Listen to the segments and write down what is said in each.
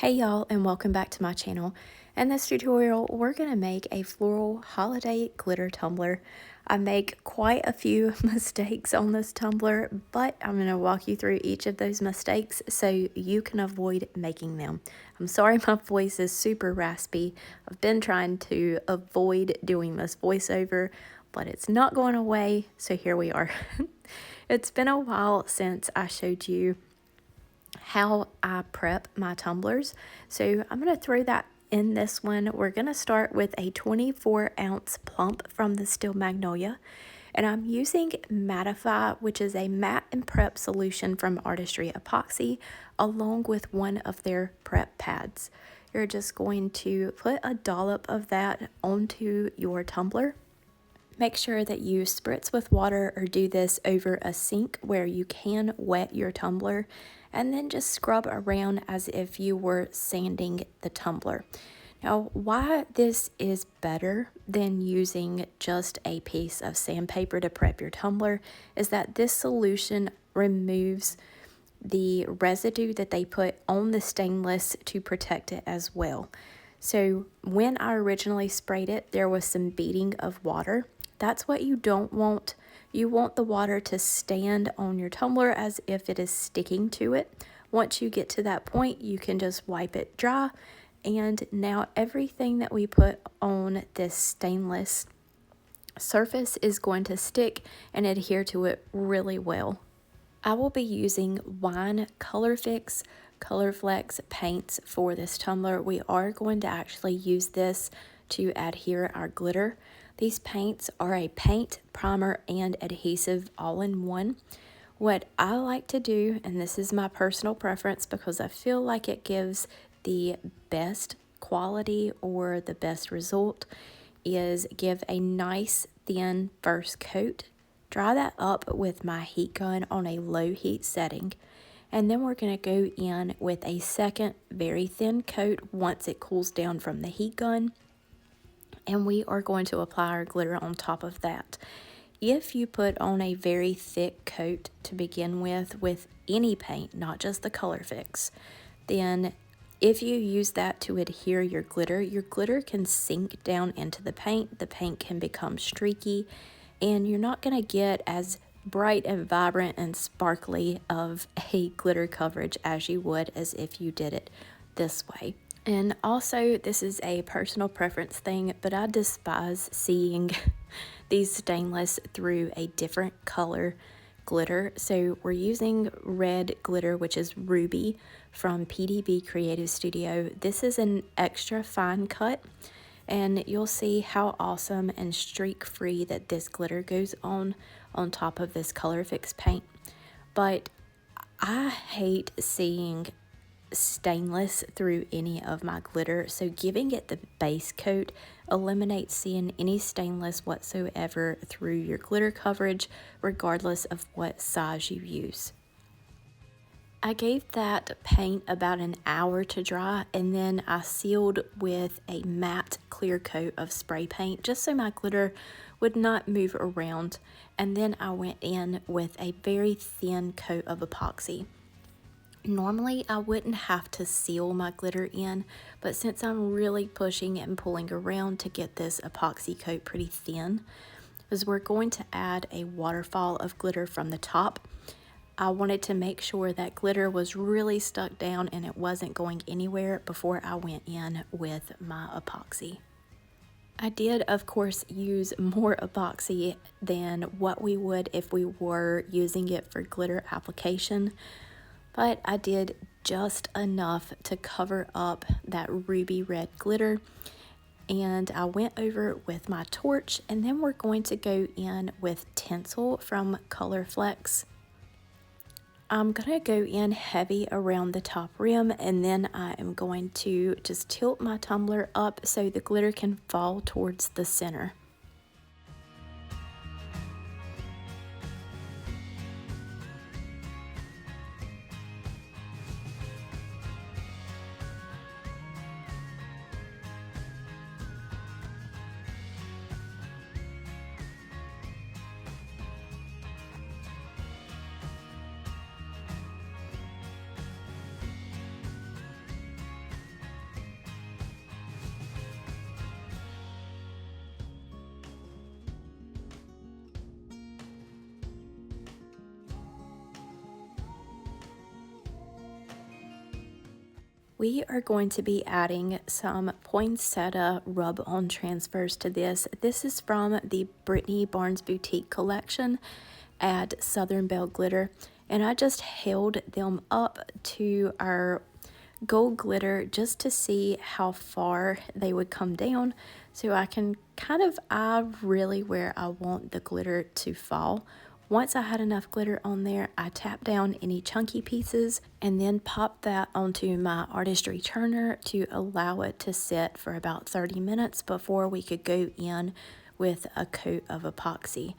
Hey y'all, and welcome back to my channel. In this tutorial, we're going to make a floral holiday glitter tumbler. I make quite a few mistakes on this tumbler, but I'm going to walk you through each of those mistakes so you can avoid making them. I'm sorry my voice is super raspy. I've been trying to avoid doing this voiceover, but it's not going away, so here we are. It's been a while since I showed you how I prep my tumblers, so I'm going to throw that in this one. We're going to start with a 24-ounce plump from the Still Magnolia, and I'm using Mattify, which is a matte and prep solution from Artistry Epoxy, along with one of their prep pads. You're just going to put a dollop of that onto your tumbler. Make sure that you spritz with water or do this over a sink where you can wet your tumbler, and then just scrub around as if you were sanding the tumbler. Now, why this is better than using just a piece of sandpaper to prep your tumbler is that this solution removes the residue that they put on the stainless to protect it as well. So when I originally sprayed it, there was some beading of water. That's what you don't want. You want the water to stand on your tumbler as if it is sticking to it. Once you get to that point, you can just wipe it dry. And now everything that we put on this stainless surface is going to stick and adhere to it really well. I will be using Wine Colorfix ColorFlex paints for this tumbler. We are going to actually use this to adhere our glitter. These paints are a paint, primer, and adhesive all in one. What I like to do, and this is my personal preference because I feel like it gives the best quality or the best result, is give a nice thin first coat. Dry that up with my heat gun on a low heat setting. And then we're going to go in with a second very thin coat once it cools down from the heat gun. And we are going to apply our glitter on top of that. If you put on a very thick coat to begin with any paint, not just the Colorfix, then if you use that to adhere your glitter can sink down into the paint can become streaky, and you're not going to get as bright and vibrant and sparkly of a glitter coverage as you would as if you did it this way. And also, this is a personal preference thing, but I despise seeing these stainless through a different color glitter. So we're using red glitter, which is Ruby from PDB Creative Studio. This is an extra fine cut, and you'll see how awesome and streak free that this glitter goes on top of this Colorfix paint. But I hate seeing stainless through any of my glitter, so giving it the base coat eliminates seeing any stainless whatsoever through your glitter coverage, regardless of what size you use. I gave that paint about an hour to dry, and then I sealed with a matte clear coat of spray paint just so my glitter would not move around, and then I went in with a very thin coat of epoxy. Normally, I wouldn't have to seal my glitter in, but since I'm really pushing and pulling around to get this epoxy coat pretty thin, as we're going to add a waterfall of glitter from the top, I wanted to make sure that glitter was really stuck down and it wasn't going anywhere before I went in with my epoxy. I did, of course, use more epoxy than what we would if we were using it for glitter application, but I did just enough to cover up that ruby red glitter, and I went over with my torch, and then we're going to go in with Tinsel from ColorFlex. I'm going to go in heavy around the top rim, and then I am going to just tilt my tumbler up so the glitter can fall towards the center. We are going to be adding some poinsettia rub-on transfers to this. This is from the Brittany Barnes Boutique collection at Southern Belle Glitter, and I just held them up to our gold glitter just to see how far they would come down, so I can kind of eye really where I want the glitter to fall. Once I had enough glitter on there, I tapped down any chunky pieces and then popped that onto my Artistry churner to allow it to sit for about 30 minutes before we could go in with a coat of epoxy.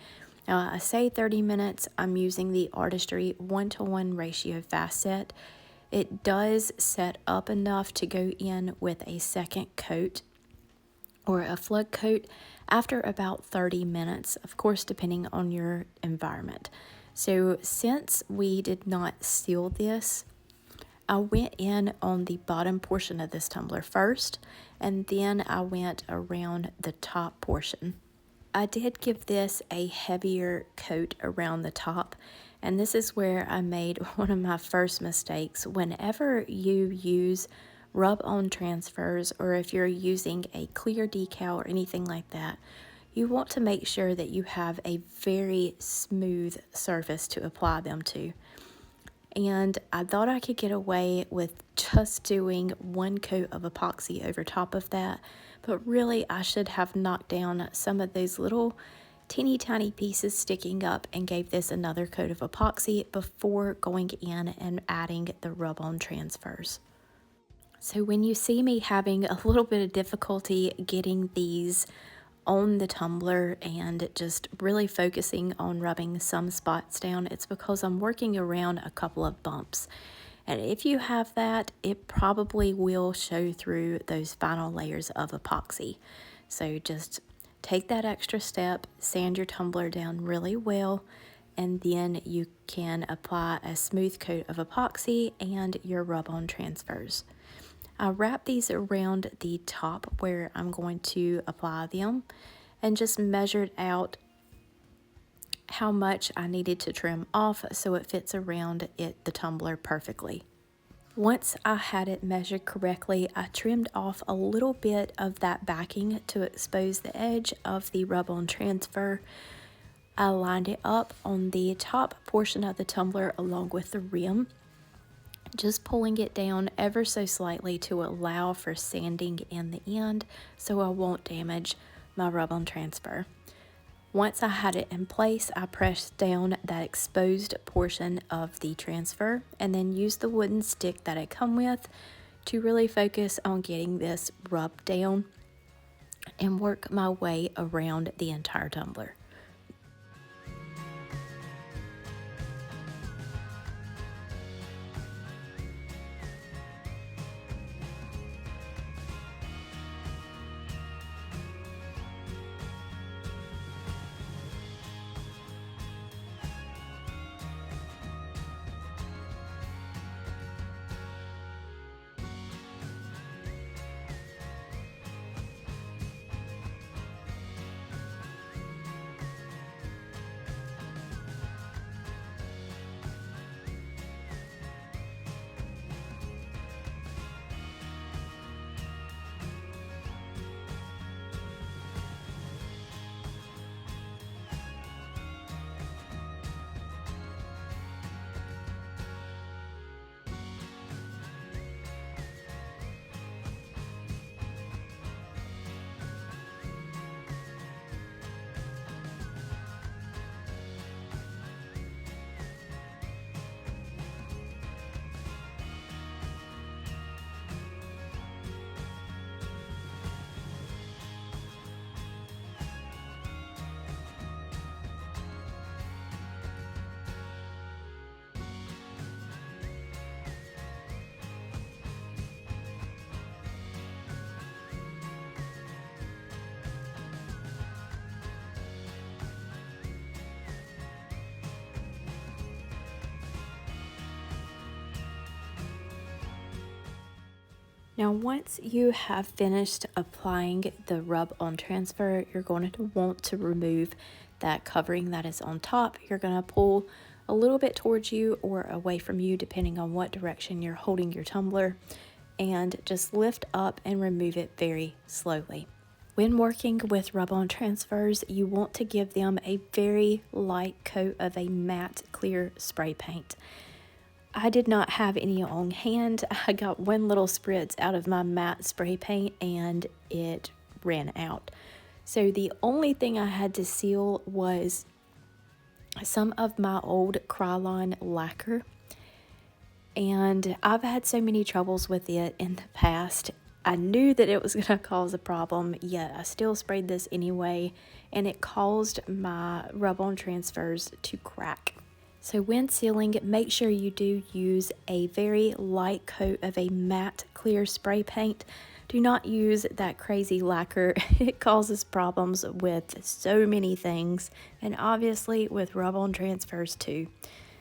Now, I say 30 minutes, I'm using the Artistry 1:1 ratio fast set. It does set up enough to go in with a second coat or a flood coat after about 30 minutes, of course, depending on your environment. So since we did not seal this, I went in on the bottom portion of this tumbler first, and then I went around the top portion. I did give this a heavier coat around the top, and this is where I made one of my first mistakes. Whenever you use rub-on transfers, or if you're using a clear decal or anything like that, you want to make sure that you have a very smooth surface to apply them to. And I thought I could get away with just doing one coat of epoxy over top of that, but really I should have knocked down some of those little teeny tiny pieces sticking up and gave this another coat of epoxy before going in and adding the rub-on transfers. So when you see me having a little bit of difficulty getting these on the tumbler and just really focusing on rubbing some spots down, it's because I'm working around a couple of bumps. And if you have that, it probably will show through those final layers of epoxy. So just take that extra step, sand your tumbler down really well, and then you can apply a smooth coat of epoxy and your rub-on transfers. I wrap these around the top where I'm going to apply them and just measured out how much I needed to trim off so it fits around the tumbler perfectly. Once I had it measured correctly, I trimmed off a little bit of that backing to expose the edge of the rub-on transfer. I lined it up on the top portion of the tumbler along with the rim, just pulling it down ever so slightly to allow for sanding in the end so I won't damage my rub-on transfer. Once I had it in place, I pressed down that exposed portion of the transfer and then used the wooden stick that I come with to really focus on getting this rubbed down and work my way around the entire tumbler. Now, once you have finished applying the rub-on transfer, you're going to want to remove that covering that is on top. You're going to pull a little bit towards you or away from you, depending on what direction you're holding your tumbler. and just lift up and remove it very slowly. When working with rub-on transfers, you want to give them a very light coat of a matte clear spray paint. I did not have any on hand. I got one little spritz out of my matte spray paint and it ran out. So the only thing I had to seal was some of my old Krylon lacquer. And I've had so many troubles with it in the past. I knew that it was going to cause a problem, yet I still sprayed this anyway, and it caused my rub-on transfers to crack. So when sealing, make sure you do use a very light coat of a matte clear spray paint. Do not use that crazy lacquer. It causes problems with so many things, and obviously with rub-on transfers too.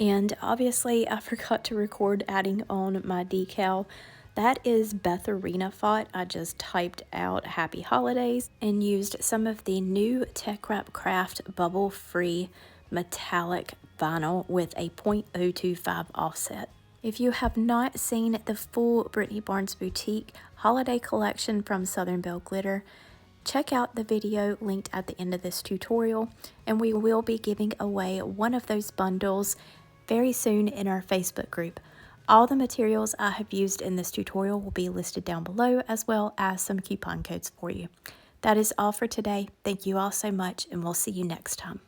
And obviously I forgot to record adding on my decal. That is Betharina font. I just typed out Happy Holidays and used some of the new Tech Wrap Craft bubble free metallic vinyl with a 0.025 offset. If you have not seen the full Brittany Barnes Boutique holiday collection from Southern Belle Glitter, check out the video linked at the end of this tutorial, and we will be giving away one of those bundles very soon in our Facebook group. All the materials I have used in this tutorial will be listed down below, as well as some coupon codes for you. That is all for today. Thank you all so much, and we'll see you next time.